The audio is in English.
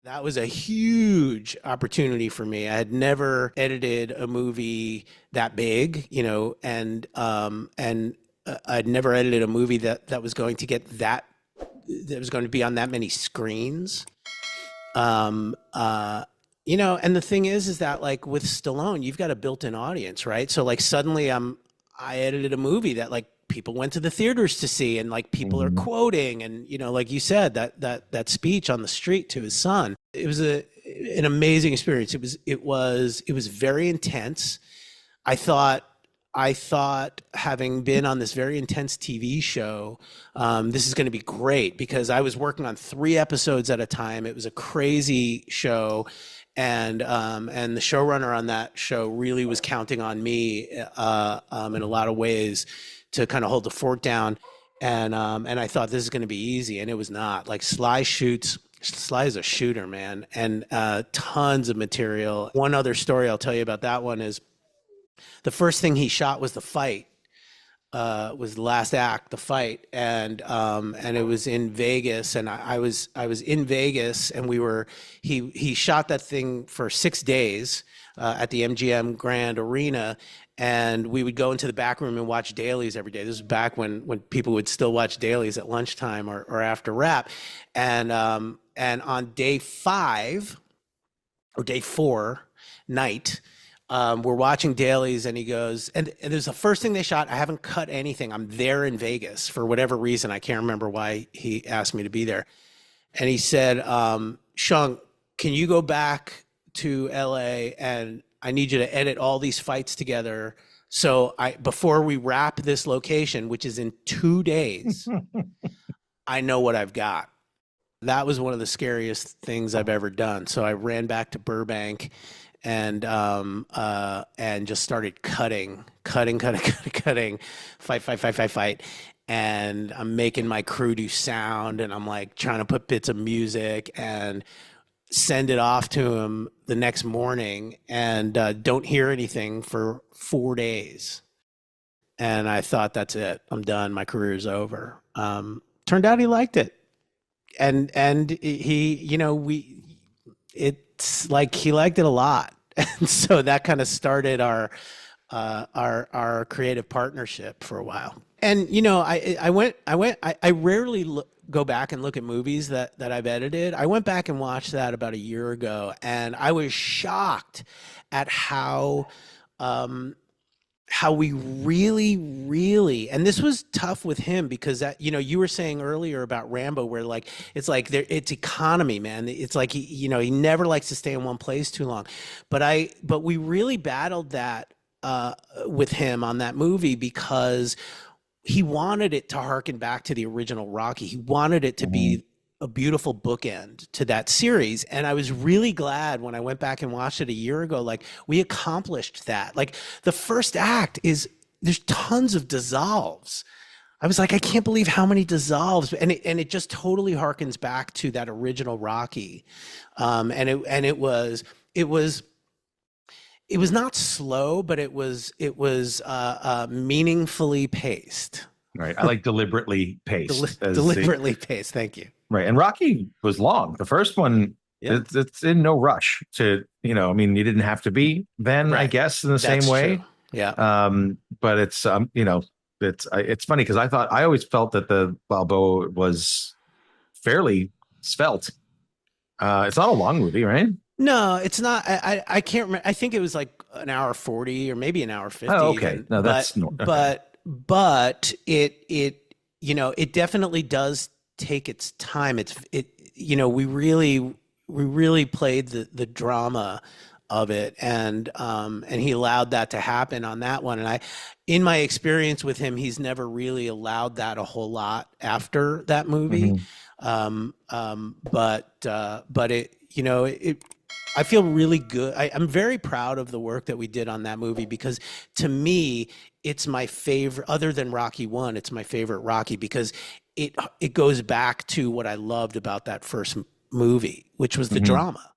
That was a huge opportunity for me. I had never edited a movie that big, and I'd never edited a movie that was going to get that was going to be on that many screens. Um, uh, and the thing is that like with Stallone, you've got a built-in audience, right? So like suddenly I edited a movie that like people went to the theaters to see, and like people are Hmm. quoting, and like you said, that speech on the street to his son. It was an amazing experience. It was very intense. I thought I thought, having been on this very intense TV show, this is going to be great because I was working on 3 episodes at a time. It was a crazy show, and the showrunner on that show really was counting on me in a lot of ways to kind of hold the fort down. And I thought this is going to be easy, and it was not. Like Sly shoots. Sly is a shooter, man, and tons of material. One other story I'll tell you about that one is the first thing he shot was the fight, was the last act, the fight, and it was in Vegas, and I was in Vegas, and he shot that thing for 6 days at the MGM Grand Arena, and we would go into the back room and watch dailies every day. This was back when people would still watch dailies at lunchtime or after rap, and on day 5 or day 4 night, we're watching dailies, and he goes, and there's the first thing they shot. I haven't cut anything. I'm there in Vegas for whatever reason. I can't remember why he asked me to be there. And he said, Shung, can you go back to LA and I need you to edit all these fights together. So before we wrap this location, which is in 2 days, I know what I've got. That was one of the scariest things I've ever done. So I ran back to Burbank and just started cutting, fight. And I'm making my crew do sound, and I'm like trying to put bits of music and send it off to him the next morning, and don't hear anything for 4 days. And I thought, that's it. I'm done. My career's over. Turned out he liked it, and he, it's like he liked it a lot, and so that kind of started our creative partnership for a while. And I rarely go back and look at movies that I've edited. I went back and watched that about a year ago, and I was shocked at how we really, and this was tough with him because that, you were saying earlier about Rambo, where like it's like it's economy, man. It's like he never likes to stay in one place too long. But we really battled that with him on that movie because he wanted it to harken back to the original Rocky. He wanted it to be a beautiful bookend to that series. And I was really glad when I went back and watched it a year ago, like we accomplished that. Like the first act there's tons of dissolves. I was like, I can't believe how many dissolves. And it just totally harkens back to that original Rocky. It was not slow, but it was meaningfully paced. Right. I like deliberately paced. Deliberately paced. Thank you. Right. And Rocky was long. The first one, Yeah. it's in no rush to, I mean, you didn't have to be then, I guess, in the That's same way. true. Yeah. But it's, it's funny because I always felt that the Balboa was fairly svelte. It's not a long movie, right? No, it's not. I can't remember. I think it was like an hour 40 or maybe an hour 50. Oh, okay. Even. No, that's okay. But it definitely does take its time. We really played the drama of it, and he allowed that to happen on that one. And in my experience with him, he's never really allowed that a whole lot after that movie. But I feel really good. I'm very proud of the work that we did on that movie because to me, it's my favorite, other than Rocky 1, it's my favorite Rocky because it goes back to what I loved about that first movie, which was the drama.